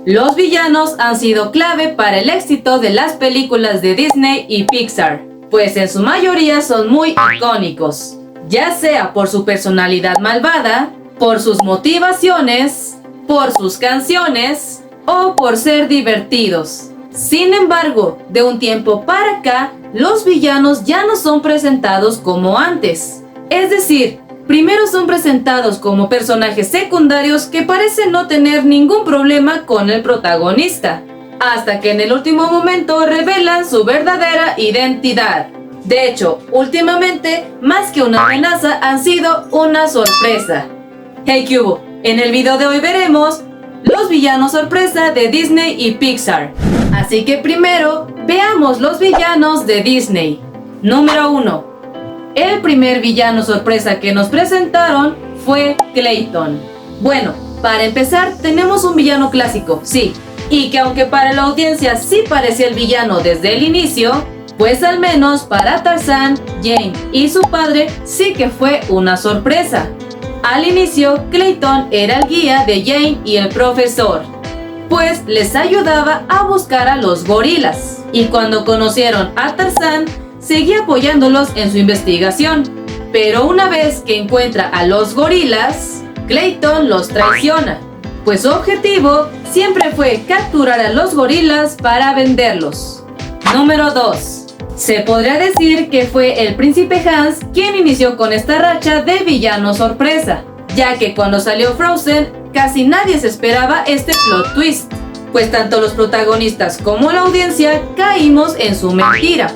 Los villanos han sido clave para el éxito de las películas de Disney y Pixar, pues en su mayoría son muy icónicos, ya sea por su personalidad malvada, por sus motivaciones, por sus canciones o por ser divertidos. Sin embargo, de un tiempo para acá, los villanos ya no son presentados como antes. Es decir, primero son presentados como personajes secundarios que parecen no tener ningún problema con el protagonista, hasta que en el último momento revelan su verdadera identidad. De hecho, últimamente, más que una amenaza, han sido una sorpresa. Hey, ¿qué hubo? En el video de hoy veremos los villanos sorpresa de Disney y Pixar. Así que primero, veamos los villanos de Disney. Número 1. El primer villano sorpresa que nos presentaron fue Clayton. Bueno, para empezar, tenemos un villano clásico, sí, y que aunque para la audiencia sí parecía el villano desde el inicio, pues al menos para Tarzán, Jane y su padre sí que fue una sorpresa. Al inicio, Clayton era el guía de Jane y el profesor, pues les ayudaba a buscar a los gorilas, y cuando conocieron a Tarzán, seguía apoyándolos en su investigación. Pero una vez que encuentra a los gorilas, Clayton los traiciona, pues su objetivo siempre fue capturar a los gorilas para venderlos. Número 2. Se podría decir que fue el príncipe Hans quien inició con esta racha de villano sorpresa, ya que cuando salió Frozen, casi nadie se esperaba este plot twist, pues tanto los protagonistas como la audiencia caímos en su mentira.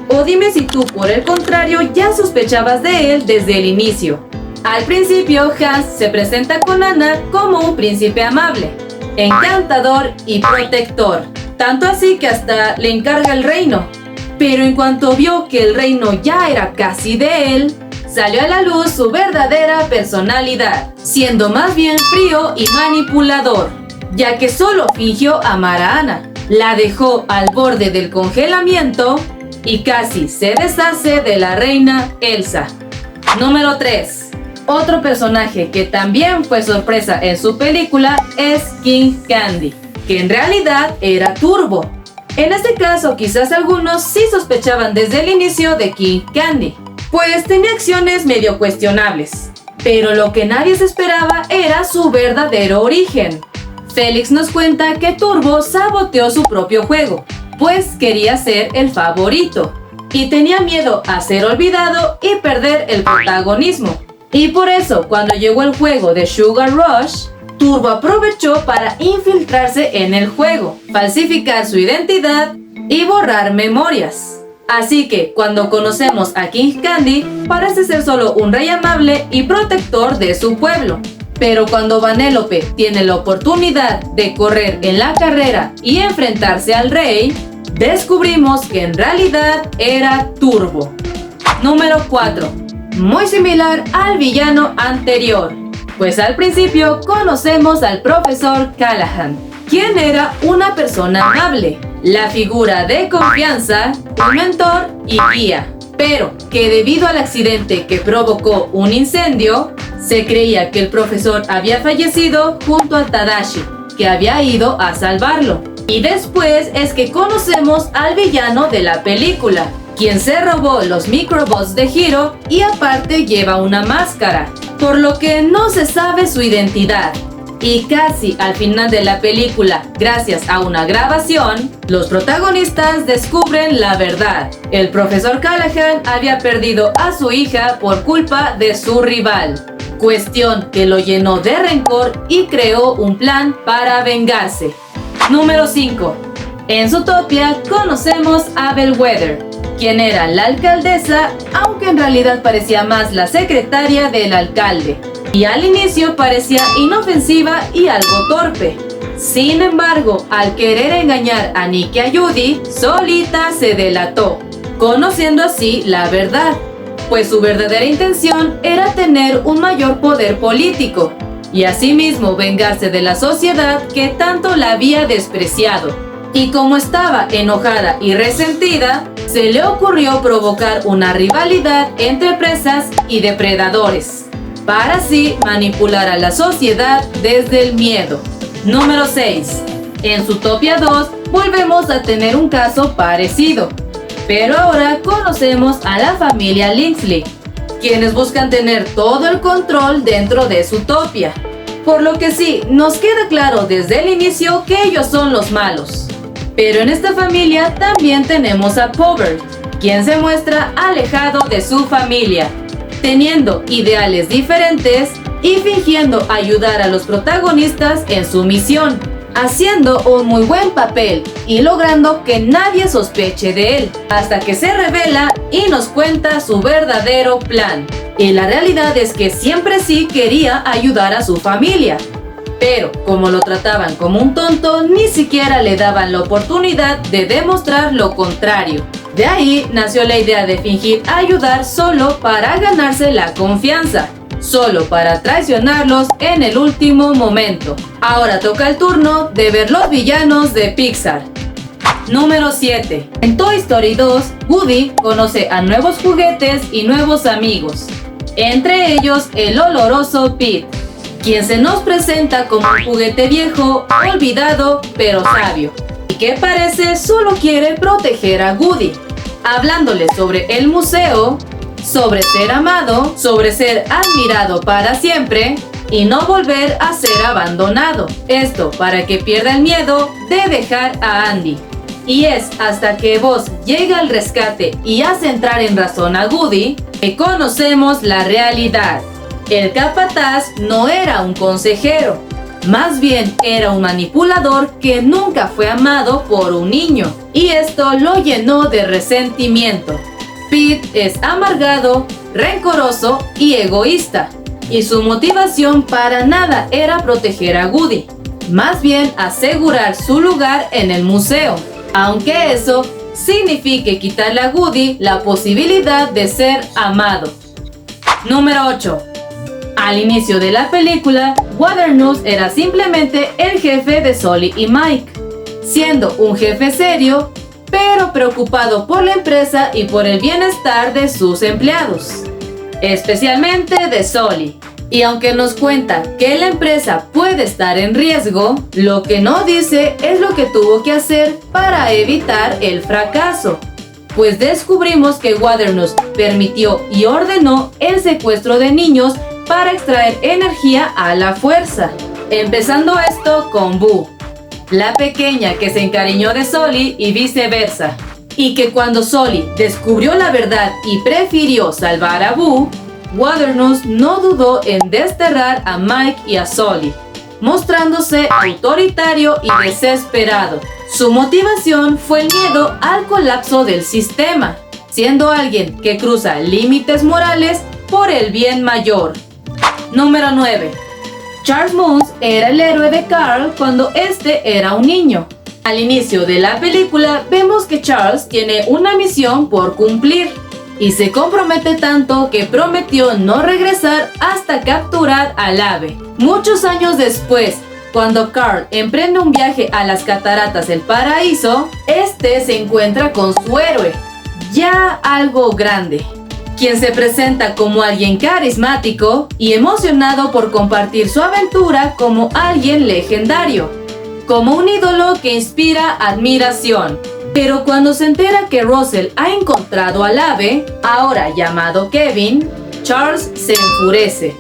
O dime si tú, por el contrario, ya sospechabas de él desde el inicio. Al principio, Hans se presenta con Anna como un príncipe amable, encantador y protector, tanto así que hasta le encarga el reino. Pero en cuanto vio que el reino ya era casi de él, salió a la luz su verdadera personalidad, siendo más bien frío y manipulador, ya que solo fingió amar a Anna, la dejó al borde del congelamiento y casi se deshace de la reina Elsa. Número 3. Otro personaje que también fue sorpresa en su película es King Candy, que en realidad era Turbo. En este caso, quizás algunos sí sospechaban desde el inicio de King Candy, pues tenía acciones medio cuestionables. Pero lo que nadie se esperaba era su verdadero origen. Félix nos cuenta que Turbo saboteó su propio juego, pues quería ser el favorito, y tenía miedo a ser olvidado y perder el protagonismo. Y por eso, cuando llegó el juego de Sugar Rush, Turbo aprovechó para infiltrarse en el juego, falsificar su identidad y borrar memorias. Así que cuando conocemos a King Candy, parece ser solo un rey amable y protector de su pueblo. Pero cuando Vanellope tiene la oportunidad de correr en la carrera y enfrentarse al rey, descubrimos que en realidad era Turbo. Número 4. Muy similar al villano anterior, pues al principio conocemos al profesor Callahan, quien era una persona amable, la figura de confianza, un mentor y guía, pero que debido al accidente que provocó un incendio, se creía que el profesor había fallecido junto a Tadashi, que había ido a salvarlo. Y después es que conocemos al villano de la película, quien se robó los microbots de Hiro y aparte lleva una máscara, por lo que no se sabe su identidad. Y casi al final de la película, gracias a una grabación, los protagonistas descubren la verdad. El profesor Callahan había perdido a su hija por culpa de su rival, cuestión que lo llenó de rencor y creó un plan para vengarse. Número 5. En Zootopia conocemos a Bellwether, quien era la alcaldesa, aunque en realidad parecía más la secretaria del alcalde, y al inicio parecía inofensiva y algo torpe. Sin embargo, al querer engañar a Nick y a Judy, solita se delató, conociendo así la verdad, pues su verdadera intención era tener un mayor poder político, y asimismo vengarse de la sociedad que tanto la había despreciado. Y como estaba enojada y resentida, se le ocurrió provocar una rivalidad entre presas y depredadores, para así manipular a la sociedad desde el miedo. Número 6. En Zootopia 2 volvemos a tener un caso parecido, pero ahora conocemos a la familia Lindsley, quienes buscan tener todo el control dentro de Zootopia. Por lo que sí, nos queda claro desde el inicio que ellos son los malos. Pero en esta familia también tenemos a Povert, quien se muestra alejado de su familia, teniendo ideales diferentes y fingiendo ayudar a los protagonistas en su misión, haciendo un muy buen papel y logrando que nadie sospeche de él, hasta que se revela y nos cuenta su verdadero plan. Y la realidad es que siempre sí quería ayudar a su familia, pero como lo trataban como un tonto, ni siquiera le daban la oportunidad de demostrar lo contrario. De ahí nació la idea de fingir ayudar solo para ganarse la confianza, solo para traicionarlos en el último momento. Ahora toca el turno de ver los villanos de Pixar. Número 7. En Toy Story 2, Woody conoce a nuevos juguetes y nuevos amigos, entre ellos el oloroso Pete, quien se nos presenta como un juguete viejo, olvidado, pero sabio, y que parece solo quiere proteger a Woody, hablándole sobre el museo, sobre ser amado, sobre ser admirado para siempre y no volver a ser abandonado. Esto para que pierda el miedo de dejar a Andy. Y es hasta que Buzz llega al rescate y hace entrar en razón a Woody que conocemos la realidad. El capataz no era un consejero, más bien era un manipulador que nunca fue amado por un niño, y esto lo llenó de resentimiento. Pete es amargado, rencoroso y egoísta, y su motivación para nada era proteger a Woody, más bien asegurar su lugar en el museo, aunque eso signifique quitarle a Woody la posibilidad de ser amado. Número 8. Al inicio de la película, Waternoose era simplemente el jefe de Sully y Mike, siendo un jefe serio, pero preocupado por la empresa y por el bienestar de sus empleados, especialmente de Sully. Y aunque nos cuenta que la empresa puede estar en riesgo, lo que no dice es lo que tuvo que hacer para evitar el fracaso. Pues descubrimos que Waternoose permitió y ordenó el secuestro de niños para extraer energía a la fuerza. Empezando esto con Boo, la pequeña que se encariñó de Sully y viceversa. Y que cuando Sully descubrió la verdad y prefirió salvar a Boo, Waternoose no dudó en desterrar a Mike y a Sully, mostrándose autoritario y desesperado. Su motivación fue el miedo al colapso del sistema, siendo alguien que cruza límites morales por el bien mayor. Número 9. Charles Moons era el héroe de Carl cuando este era un niño. Al inicio de la película vemos que Charles tiene una misión por cumplir y se compromete tanto que prometió no regresar hasta capturar al ave. Muchos años después, cuando Carl emprende un viaje a las cataratas del paraíso, este se encuentra con su héroe, ya algo grande, quien se presenta como alguien carismático y emocionado por compartir su aventura como alguien legendario, como un ídolo que inspira admiración. Pero cuando se entera que Russell ha encontrado al ave, ahora llamado Kevin, Charles se enfurece,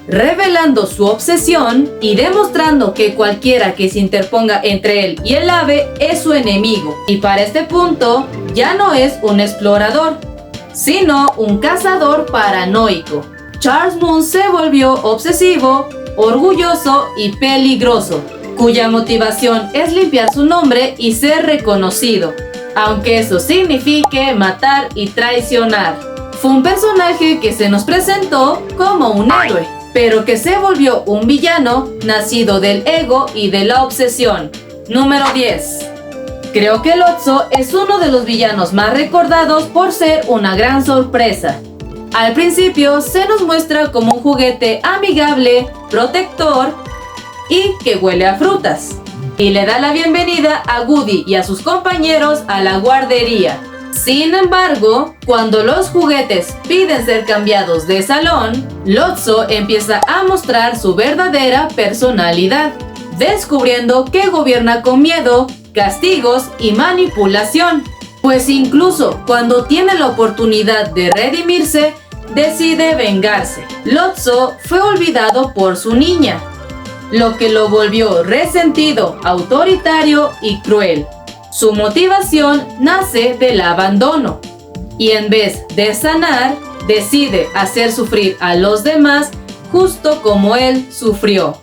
revelando su obsesión y demostrando que cualquiera que se interponga entre él y el ave es su enemigo. Y para este punto, ya no es un explorador, sino un cazador paranoico. Charles Moon se volvió obsesivo, orgulloso y peligroso, cuya motivación es limpiar su nombre y ser reconocido, aunque eso signifique matar y traicionar. Fue un personaje que se nos presentó como un héroe, pero que se volvió un villano nacido del ego y de la obsesión. Número 10. Creo que Lotso es uno de los villanos más recordados por ser una gran sorpresa. Al principio se nos muestra como un juguete amigable, protector y que huele a frutas, y le da la bienvenida a Woody y a sus compañeros a la guardería. Sin embargo, cuando los juguetes piden ser cambiados de salón, Lotso empieza a mostrar su verdadera personalidad, descubriendo que gobierna con miedo, castigos y manipulación. Pues incluso cuando tiene la oportunidad de redimirse, decide vengarse. Lotso fue olvidado por su niña, lo que lo volvió resentido, autoritario y cruel. Su motivación nace del abandono, y en vez de sanar, decide hacer sufrir a los demás justo como él sufrió.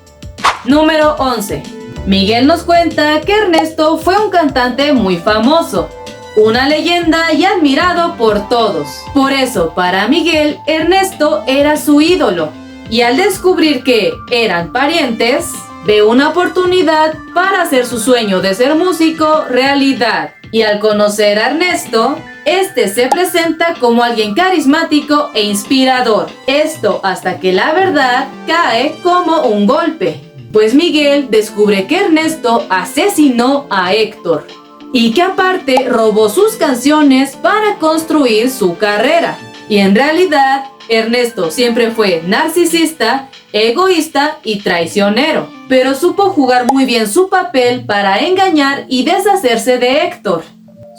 Número 11. Miguel nos cuenta que Ernesto fue un cantante muy famoso, una leyenda y admirado por todos. Por eso, para Miguel, Ernesto era su ídolo. Y al descubrir que eran parientes, ve una oportunidad para hacer su sueño de ser músico realidad. Y al conocer a Ernesto, este se presenta como alguien carismático e inspirador. Esto hasta que la verdad cae como un golpe, pues Miguel descubre que Ernesto asesinó a Héctor y que aparte robó sus canciones para construir su carrera. Y en realidad, Ernesto siempre fue narcisista, egoísta y traicionero, pero supo jugar muy bien su papel para engañar y deshacerse de Héctor.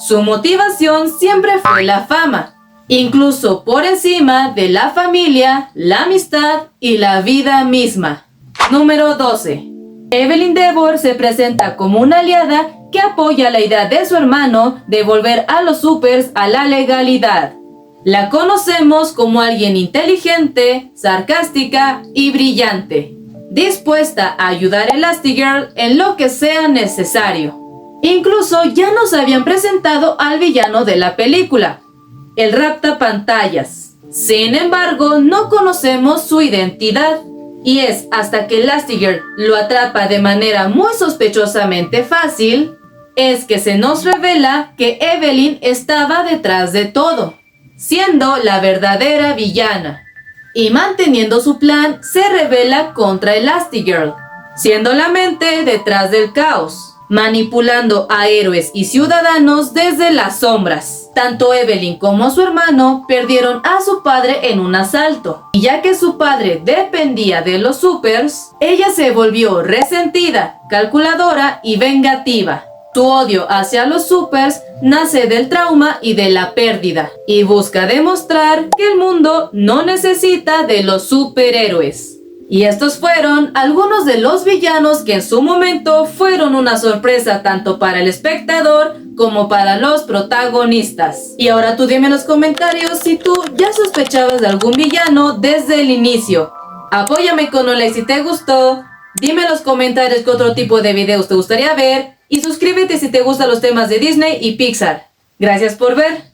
Su motivación siempre fue la fama, incluso por encima de la familia, la amistad y la vida misma. Número 12. Evelyn Devor se presenta como una aliada que apoya la idea de su hermano de volver a los supers a la legalidad. La conocemos como alguien inteligente, sarcástica y brillante, dispuesta a ayudar a Elastigirl en lo que sea necesario. Incluso ya nos habían presentado al villano de la película, el raptapantallas. Sin embargo, no conocemos su identidad, y es hasta que Elastigirl lo atrapa de manera muy sospechosamente fácil, es que se nos revela que Evelyn estaba detrás de todo, siendo la verdadera villana, y manteniendo su plan se revela contra Elastigirl, siendo la mente detrás del caos, manipulando a héroes y ciudadanos desde las sombras. Tanto Evelyn como su hermano perdieron a su padre en un asalto, y ya que su padre dependía de los supers, ella se volvió resentida, calculadora y vengativa. Su odio hacia los supers nace del trauma y de la pérdida, y busca demostrar que el mundo no necesita de los superhéroes. Y estos fueron algunos de los villanos que en su momento fueron una sorpresa tanto para el espectador como para los protagonistas. Y ahora tú dime en los comentarios si tú ya sospechabas de algún villano desde el inicio. Apóyame con un like si te gustó, dime en los comentarios qué otro tipo de videos te gustaría ver y suscríbete si te gustan los temas de Disney y Pixar. Gracias por ver.